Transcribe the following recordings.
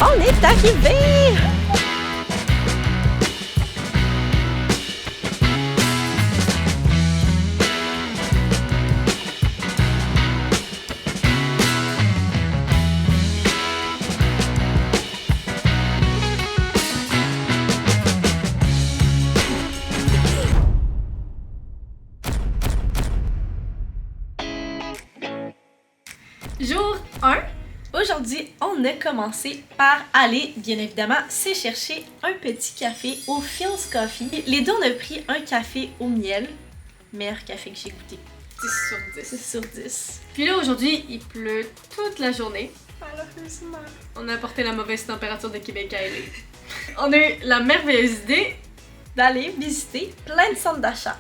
On est arrivé! Jour 1. Aujourd'hui, on a commencé par aller, bien évidemment, se chercher un petit café au Phil's Coffee. Les deux, on a pris un café au miel. Meilleur café que j'ai goûté. 10 sur 10. 10 sur 10. Puis là, aujourd'hui, il pleut toute la journée. Malheureusement. On a apporté la mauvaise température de Québec à Ellie. On a eu la merveilleuse idée. D'aller visiter plein de centres d'achat.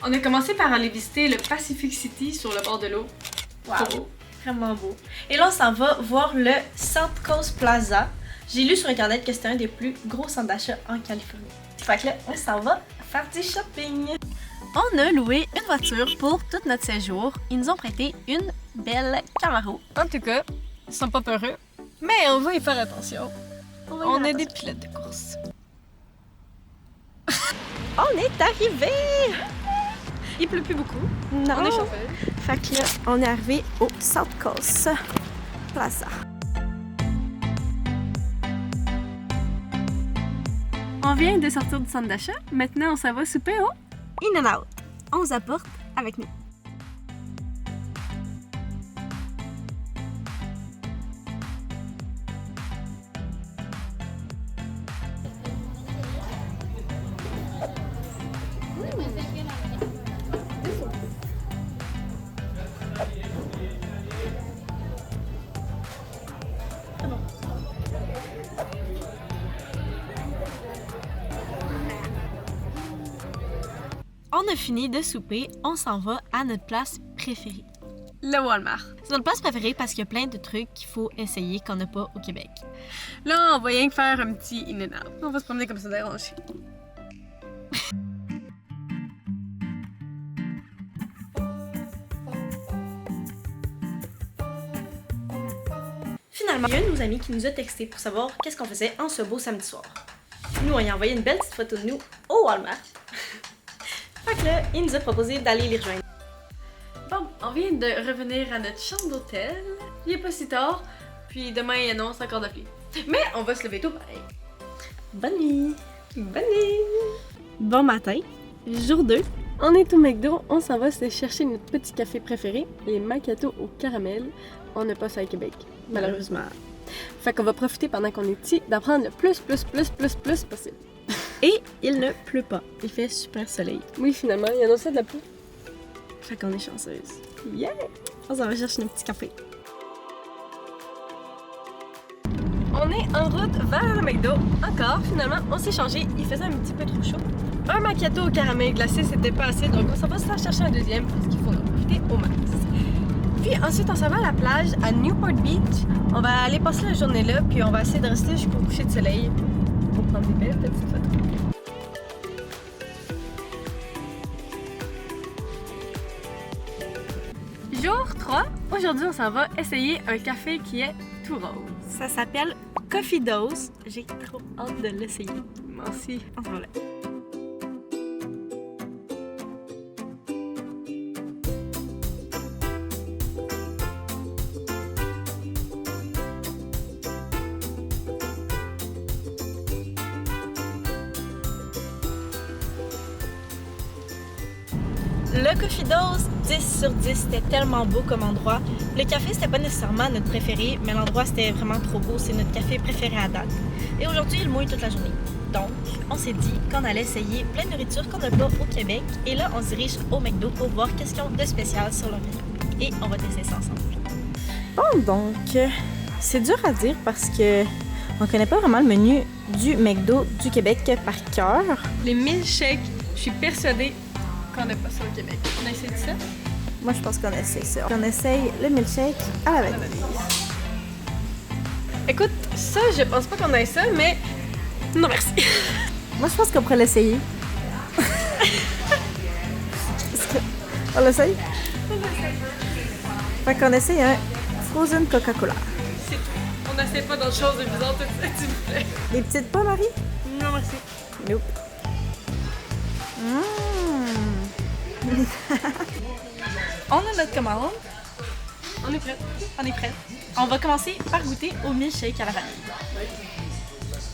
On a commencé par aller visiter le Pacific City sur le bord de l'eau. Wow. Vraiment beau. Et là, on s'en va voir le South Coast Plaza. J'ai lu sur internet que c'était un des plus gros centres d'achat en Californie. Fait que là, on s'en va faire du shopping. On a loué une voiture pour tout notre séjour. Ils nous ont prêté une belle Camaro. En tout cas, ils sont pas peureux, mais on va y faire attention. On est des pilotes de course. On est arrivé! Il pleut plus beaucoup. Non. On est chauffé. Fait que là, on est arrivé au South Coast Plaza. On vient de sortir du centre d'achat. Maintenant, on s'en va souper au In and Out. On vous apporte avec nous. On a fini de souper, on s'en va à notre place préférée. le Walmart. C'est notre place préférée parce qu'il y a plein de trucs qu'il faut essayer qu'on n'a pas au Québec. Là, on va rien que faire un petit in and out. On va se promener comme ça déranger. Finalement, il y a un de nos amis qui nous a texté pour savoir qu'est-ce qu'on faisait en ce beau samedi soir. Nous, on lui a envoyé une belle petite photo de nous au Walmart. Fait que là, il nous a proposé d'aller les rejoindre. Bon, on vient de revenir à notre chambre d'hôtel. Il est pas si tard, puis demain il annonce encore de pluie. Mais on va se lever tôt pareil. Bonne nuit! Bonne nuit! Bon matin, jour 2. On est au McDo, on s'en va se chercher notre petit café préféré, les macchiatos au caramel. On n'a pas ça à Québec, malheureusement. Fait qu'on va profiter pendant qu'on est ici d'en prendre le plus possible. Et il ne pleut pas, il fait super soleil. Oui, finalement, il y en a ça de la pluie. Fait qu'on est chanceuse. Yeah! On s'en va chercher notre petit café. On est en route vers le McDo. Encore, finalement, on s'est changé. Il faisait un petit peu trop chaud. Un macchiato au caramel glacé, c'était pas assez, donc on s'en va se chercher un deuxième parce qu'il faut en profiter au max. Puis ensuite, on s'en va à la plage, à Newport Beach. On va aller passer la journée là, puis on va essayer de rester jusqu'au coucher de soleil pour prendre des belles petites photos. Jour 3. Aujourd'hui, on s'en va essayer un café qui est tout rose. Ça s'appelle Coffee Dose. J'ai trop hâte de l'essayer. Moi aussi. On s'en va là. Le Coffee Dose, 10 sur 10, c'était tellement beau comme endroit. Le café, c'était pas nécessairement notre préféré, mais l'endroit, c'était vraiment trop beau. C'est notre café préféré à date. Et aujourd'hui, il mouille toute la journée. Donc, on s'est dit qu'on allait essayer plein de nourriture qu'on n'a pas au Québec. Et là, on se dirige au McDo pour voir qu'est-ce qu'ils ont de spécial sur leur menu. Et on va tester ça ensemble. Bon, donc, c'est dur à dire parce que on connaît pas vraiment le menu du McDo du Québec par cœur. Les milkshakes, je suis persuadée qu'on n'a pas ça au Québec. On a essayé de ça? Moi, je pense qu'on essaye ça. On essaye le milkshake à la vanille. Écoute, ça, je pense pas qu'on ait ça, mais non merci. Moi, je pense qu'on pourrait l'essayer. On l'essaye? Fait qu'on essaye un Frozen Coca-Cola. C'est tout. On n'essaie pas d'autre chose de bizarre tout de suite, s'il vous plaît. Les petites pas, Marie? Non, merci. Nope. On a notre commande. On est prêts. On est prêt. On va commencer par goûter au milkshake à la vanille.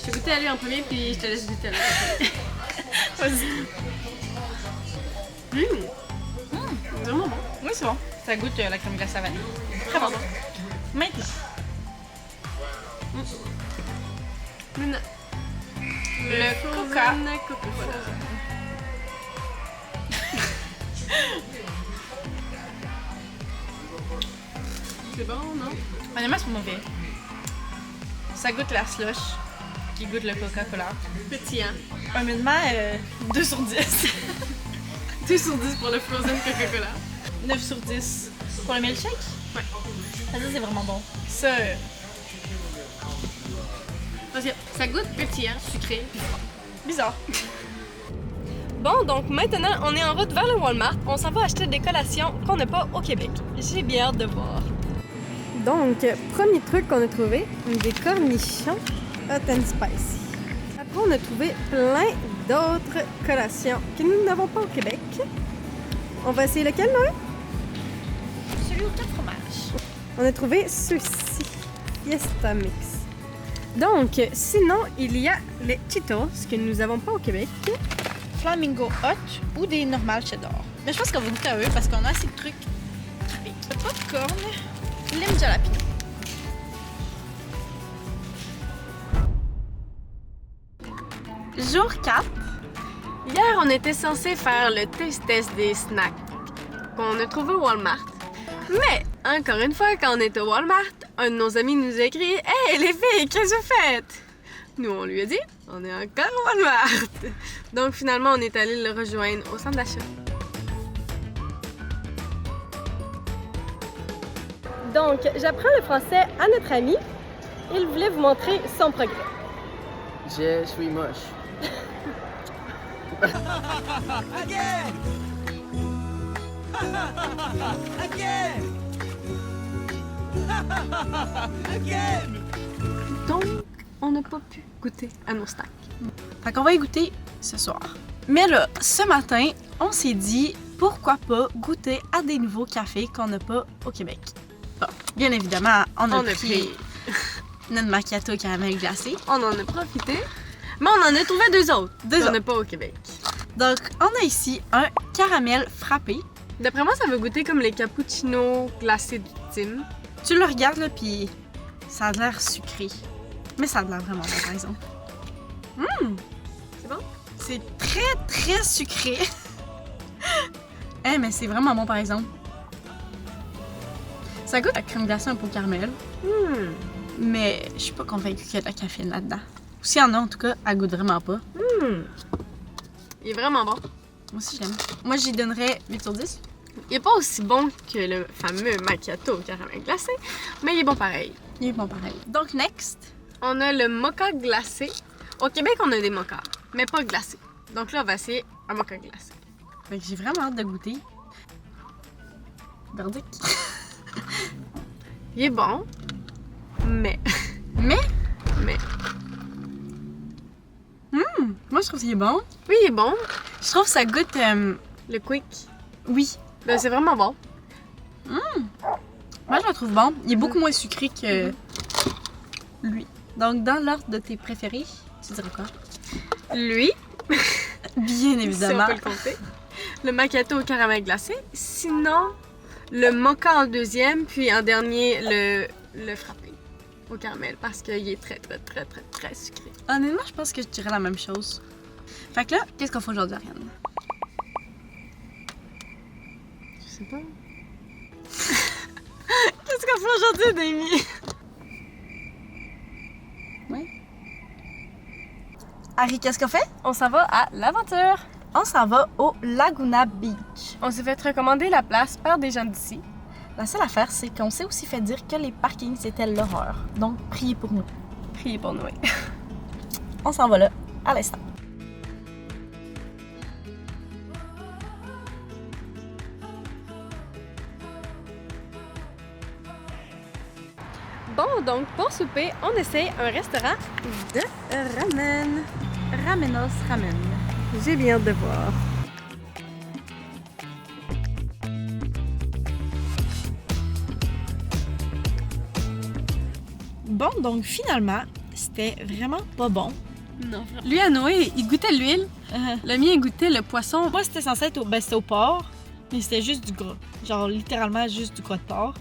Je vais goûter à lui en premier, puis je te laisse goûter à lui. Vas-y. Vraiment bon. Oui, c'est bon. Ça goûte la crème glacée à vanille. Très bon. Maintenant. Le Coca. Coca-Cola. C'est bon, non? Honnêtement, c'est pas mauvais. Ça goûte la slush qui goûte le Coca-Cola. Pétillant. Honnêtement, 2 sur 10. 2 sur 10 pour le Frozen Coca-Cola. 9 sur 10 pour le milkshake. Ouais. Ça, c'est vraiment bon. Ça, Parce que ça goûte pétillant, sucré, puis froid. bizarre. Bon, donc maintenant, on est en route vers le Walmart. On s'en va acheter des collations qu'on n'a pas au Québec. J'ai bien hâte de voir. Donc, premier truc qu'on a trouvé, des cornichons hot and spicy. Après, on a trouvé plein d'autres collations que nous n'avons pas au Québec. On va essayer lequel, Noé? Celui au 4 fromages. On a trouvé ceux-ci, Fiesta Mix. Donc, sinon, il y a les Cheetos que nous n'avons pas au Québec. Flamingo hot ou des normales cheddar. Mais je pense qu'on va goûter à eux parce qu'on a assez de trucs qui piquent. Le popcorn, lime jalapeno. Jour 4. Hier, on était censé faire le test des snacks qu'on a trouvé au Walmart. Mais, encore une fois, quand on est au Walmart, un de nos amis nous a écrit « Hey, les filles, qu'est-ce que vous faites? » Nous, on lui a dit « On est encore au Walmart. » Donc, finalement, on est allé le rejoindre au centre d'achat. Donc, j'apprends le français à notre ami. Il voulait vous montrer son progrès. Je suis moche. Again! Again! Again! Donc, on n'a pas pu goûter à nos snacks. Fait qu'on va y goûter ce soir. Mais là, ce matin, on s'est dit pourquoi pas goûter à des nouveaux cafés qu'on n'a pas au Québec. Bon, bien évidemment, on a pris notre macchiato caramel glacé. On en a profité, mais on en a trouvé deux autres. Deux qu'on n'a pas au Québec. Donc, on a ici un caramel frappé. D'après moi, ça va goûter comme les cappuccinos glacés du Tim. Tu le regardes là, puis ça a l'air sucré. Mais ça a l'air vraiment bon, par exemple. C'est bon? C'est très, très sucré. Mais c'est vraiment bon, par exemple. Ça goûte la crème glacée un peu au caramel. Mais je suis pas convaincue qu'il y a de la caféine là-dedans. Ou s'il y en a, en tout cas, elle goûte vraiment pas. Il est vraiment bon. Moi aussi, j'aime. Moi, j'y donnerais 8 sur 10. Il est pas aussi bon que le fameux macchiato au caramel glacé, mais il est bon pareil. Il est bon pareil. Donc, next. On a le mocha glacé. Au Québec, on a des mochas, mais pas glacés. Donc là, on va essayer un mocha glacé. Fait que j'ai vraiment hâte de goûter. Verdict. Il est bon, mais... Mais? Mais... Moi, je trouve qu'il est bon. Oui, il est bon. Je trouve que ça goûte... Le quick, Oui. ben, c'est vraiment bon. Moi, je le trouve bon. Il est beaucoup moins sucré que lui. Donc, dans l'ordre de tes préférés, tu dirais quoi? Lui, Bien si évidemment. on peut le compter. Le macchiato au caramel glacé. Sinon, le mocha en deuxième, puis en dernier, le frappé au caramel parce qu'il est très, très, très, très, très sucré. Honnêtement, je pense que je dirais la même chose. Fait que là, qu'est-ce qu'on fait aujourd'hui, Ariane? Je sais pas. Qu'est-ce qu'on fait aujourd'hui, Demi? Oui. Harry, qu'est-ce qu'on fait? On s'en va à l'aventure. On s'en va au Laguna Beach. On s'est fait recommander la place par des gens d'ici. La seule affaire, c'est qu'on s'est aussi fait dire que les parkings, c'était l'horreur. Donc, priez pour nous. Priez pour nous. On s'en va là, à l'instant. Bon, donc pour souper, on essaye un restaurant de ramen. Ramenos Ramen. J'ai bien hâte de voir. Bon, donc finalement, c'était vraiment pas bon. Non. Lui à Noé, il goûtait l'huile. Le mien, il goûtait le poisson. Moi, c'était censé être c'était au porc, mais c'était juste du gras. Genre, littéralement, juste du gras de porc.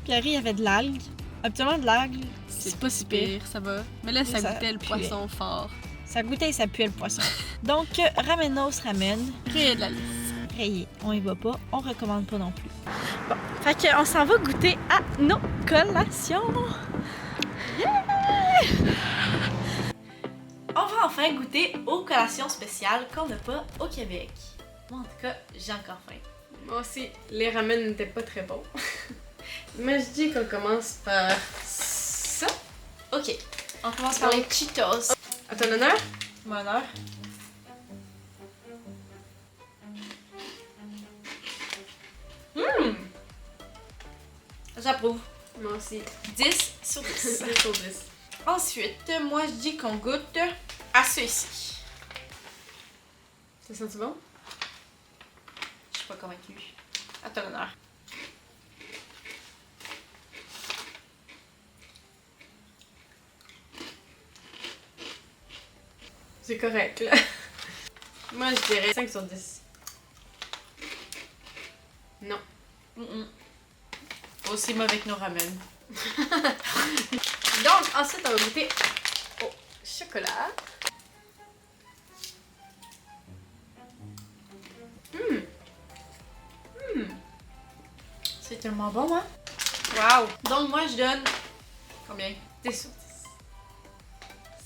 Puis Harry, il y avait de l'algue. Habituellement, de l'algue, C'est pas si pire, ça va. Mais là, ça goûtait le puait. poisson fort. Ça goûtait et ça puait le poisson. Donc, Ramenos Ramen. Rayé de la liste. Rayé. On y va pas, on recommande pas non plus. Bon, fait qu'on s'en va goûter à nos collations. Yeah! On va enfin goûter aux collations spéciales qu'on n'a pas au Québec. Moi, en tout cas, j'ai encore faim. Moi aussi, les ramen n'étaient pas très bons. Mais je dis qu'on commence par ça. Ok, on commence par les Cheetos. À ton honneur? Mon honneur. J'approuve. Moi aussi. 10 sur 10. 10 sur 10. Ensuite, moi je dis qu'on goûte à ceux-ci. Ça sent-tu bon? Je suis pas convaincue. À ton honneur. C'est correct, là. Moi, je dirais 5 sur 10. Non. Aussi mauvais que nos ramen. Donc, ensuite, on va goûter au chocolat. C'est tellement bon, hein? Wow! Donc moi je donne combien? 10 sur 10.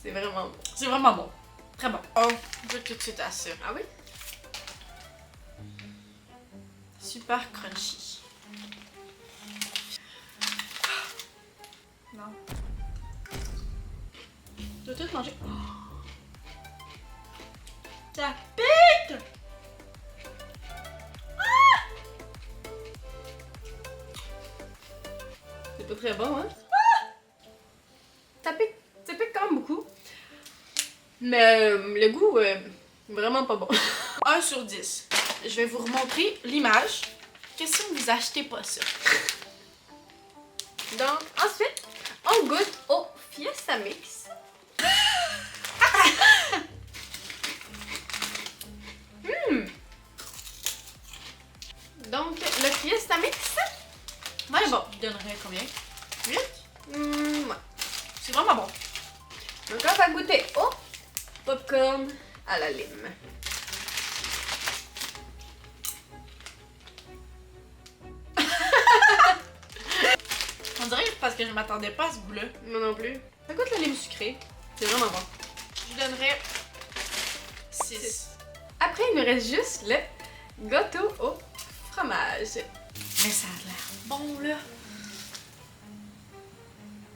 C'est vraiment bon. C'est vraiment bon. Très bon. Oh, je veux tout de suite à ça. Ah oui? Super crunchy. Non. Je vais tout manger. Ça pique! C'est pas très bon, hein? Ça pique quand même beaucoup. Mais le goût, vraiment pas bon. 1 sur 10. Je vais vous remontrer l'image. Qu'est-ce que vous achetez pas ça? Donc, ensuite, on goûte au Fiesta Mix. Donc, le Fiesta Mix, Moi, bon, je donnerais combien? 8? ouais. C'est vraiment bon. Donc, on va goûter au popcorn à la lime. On dirait que parce que je m'attendais pas à ce goût-là. Moi non plus. Ça goûte la lime sucrée. C'est vraiment bon. Je donnerais 6. Après, il me reste juste le gâteau au fromage. Mais ça a l'air bon, là.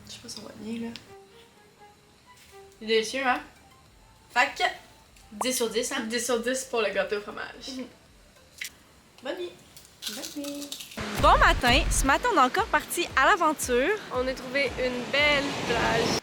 Je sais pas si on voit bien, là. C'est délicieux, hein? Fait que 10 sur 10, hein? 10 sur 10 pour le gâteau au fromage. Bonne nuit! Bonne nuit. Bon matin! Ce matin, on est encore parti à l'aventure. On a trouvé une belle plage.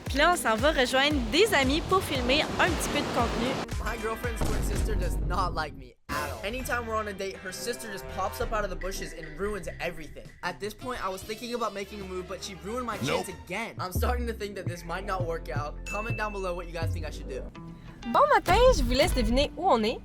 Puis là, on s'en va rejoindre des amis pour filmer un petit peu de contenu. My girlfriend's twin sister does not like me at all. Anytime we're on a date, her sister just pops up out of the bushes and ruins everything. At this point, I was thinking about making a move, but she ruined my chance again. I'm starting to think that this might not work out. Comment down below what you guys think I should do. Bon matin, je vous laisse deviner où on est.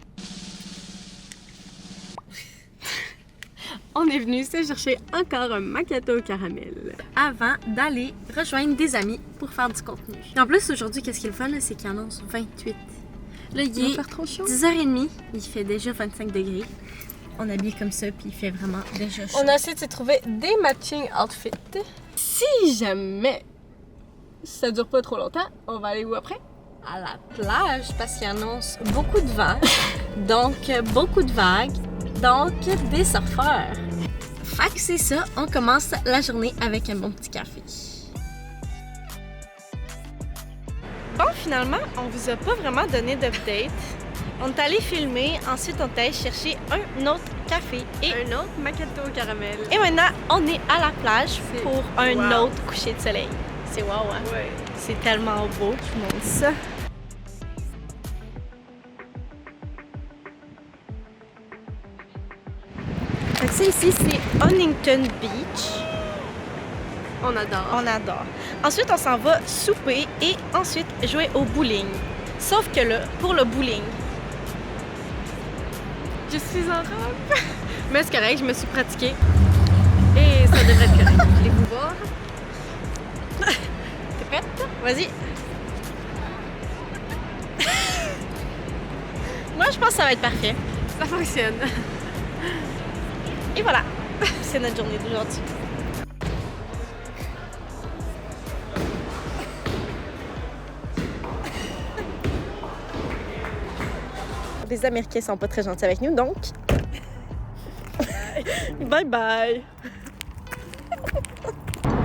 On est venu se chercher encore un macchiato au caramel. Avant d'aller rejoindre des amis pour faire du contenu. Et en plus, aujourd'hui, qu'est-ce qui est le fun, là, c'est qu'il annonce 28. Là, il Il va est faire trop chaud. 10h30, il fait déjà 25 degrés. On habille comme ça, puis il fait vraiment déjà chaud. On a essayé de se trouver des matching outfits. Si jamais ça dure pas trop longtemps, on va aller où après? À la plage, parce qu'il annonce beaucoup de vent, donc beaucoup de vagues, donc des surfeurs. Fait que c'est ça, on commence la journée avec un bon petit café. Bon, finalement, on vous a pas vraiment donné d'update. On est allé filmer, ensuite on est allé chercher un autre café et Un autre macchiato au caramel. Et maintenant, on est à la plage C'est pour un wow. autre coucher de soleil. C'est wow, hein? Ouais. C'est tellement beau. Je vous montre ça. Fait que ça ici, c'est Huntington Beach. On adore. On adore. Ensuite, on s'en va souper et ensuite jouer au bowling. Sauf que là, pour le bowling, Je suis en robe. Mais c'est correct, je me suis pratiquée. Et ça devrait être correct. Voulez-vous voir? T'es prête? vas-y. Moi, je pense que ça va être parfait. Ça fonctionne. Et voilà, c'est notre journée d'aujourd'hui. Les Américains sont pas très gentils avec nous, donc... bye bye!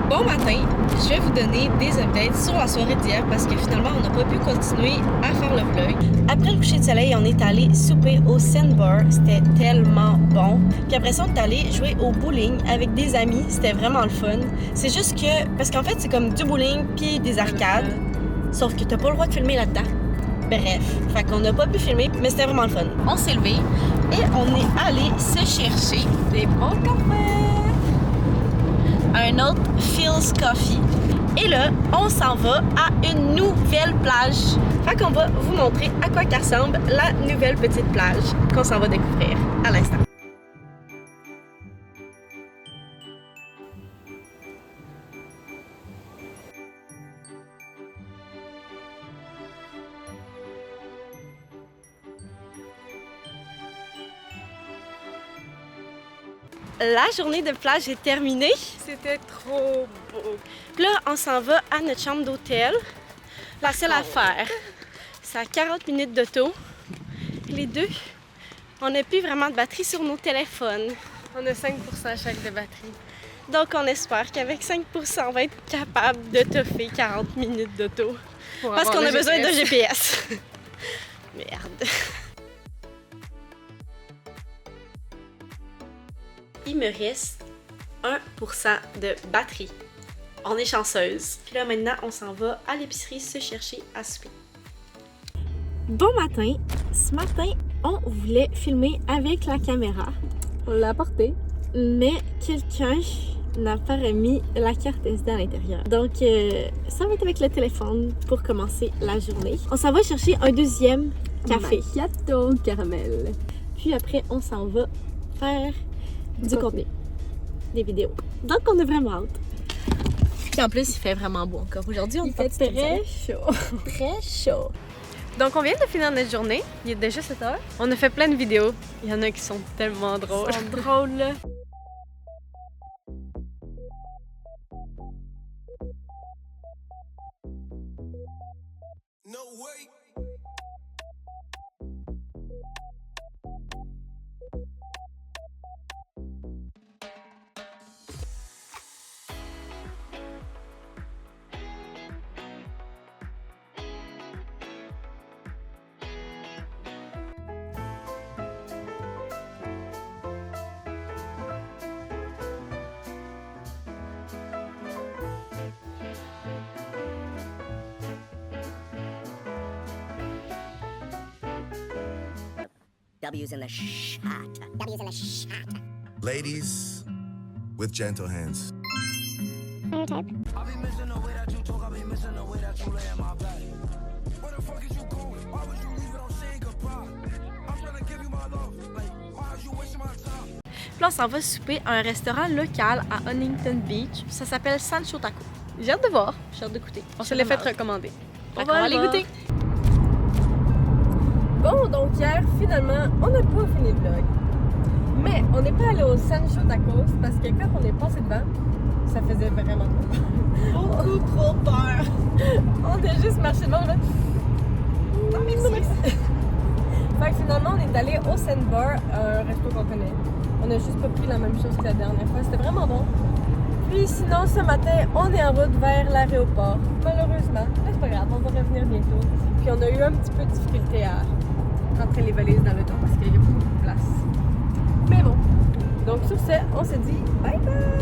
Bon matin, je vais vous donner des updates sur la soirée d'hier parce que finalement, on n'a pas pu continuer à faire le vlog. Après le coucher de soleil, on est allé souper au Sandbar. C'était tellement bon. Puis après ça, on est allé jouer au bowling avec des amis. C'était vraiment le fun. C'est juste que... Parce qu'en fait, c'est comme du bowling puis des arcades. Sauf que t'as pas le droit de filmer là-dedans. Bref, fait qu'on n'a pas pu filmer, mais c'était vraiment le fun. On s'est levé et on est allé se chercher des bons cafés. Un autre Phil's Coffee. Et là, on s'en va à une nouvelle plage. Fait qu'on va vous montrer à quoi ressemble la nouvelle petite plage qu'on s'en va découvrir à l'instant. La journée de plage est terminée. C'était trop beau. Puis là, on s'en va à notre chambre d'hôtel. La seule affaire, c'est à 40 minutes d'auto. Les deux, on n'a plus vraiment de batterie sur nos téléphones. On a 5% chaque de batterie. Donc, on espère qu'avec 5%, on va être capable de toffer 40 minutes d'auto. Pour Parce avoir qu'on a le besoin de GPS. GPS. Merde. Il me reste 1% de batterie. On est chanceuse. Puis là, maintenant, on s'en va à l'épicerie se chercher à souper. Bon matin. Ce matin, on voulait filmer avec la caméra. On l'a apporté. Mais quelqu'un n'a pas remis la carte SD à l'intérieur. Donc, ça va être avec le téléphone pour commencer la journée. On s'en va chercher un deuxième café. Macchiato au caramel. Puis après, on s'en va faire du contenu. Des vidéos. Donc, on a vraiment hâte. Puis en plus, il fait vraiment beau encore. Aujourd'hui, on Il fait très chaud. très chaud. Donc, on vient de finir notre journée. Il est déjà 7 heures. On a fait plein de vidéos. Il y en a qui sont tellement drôles. Ils sont drôles, là. No way. W's in the shot. W's in the shot. Ladies with gentle hands. I be missing the way that you talk, I be missing the way that you lay in my back. Where the fuck is you going? Why would you leave without saying goodbye? I'm trying to give you my love. Like, why are you wasting my time? Puis là, on s'en va souper à un restaurant local à Huntington Beach. Ça s'appelle Sancho Taco. J'ai hâte de voir. J'ai hâte de goûter. On se l'est fait recommander. On va aller goûter. Bon, donc hier, finalement, on n'a pas fini le vlog. Mais on n'est pas allé au Sancho Tacos parce que quand on est passé devant, ça faisait vraiment trop peur. Beaucoup trop peur. On a juste marché devant, là. Non, merci. Fait que finalement, on est allé au Sandbar, un resto qu'on connaît. On a juste pas pris la même chose que la dernière fois. C'était vraiment bon. Puis sinon, ce matin, on est en route vers l'aéroport. Malheureusement, mais c'est pas grave, on va revenir bientôt. Puis on a eu un petit peu de difficulté à rentrer les valises dans l'auto parce qu'il y a beaucoup de place. Mais bon, donc sur ce, on se dit bye bye!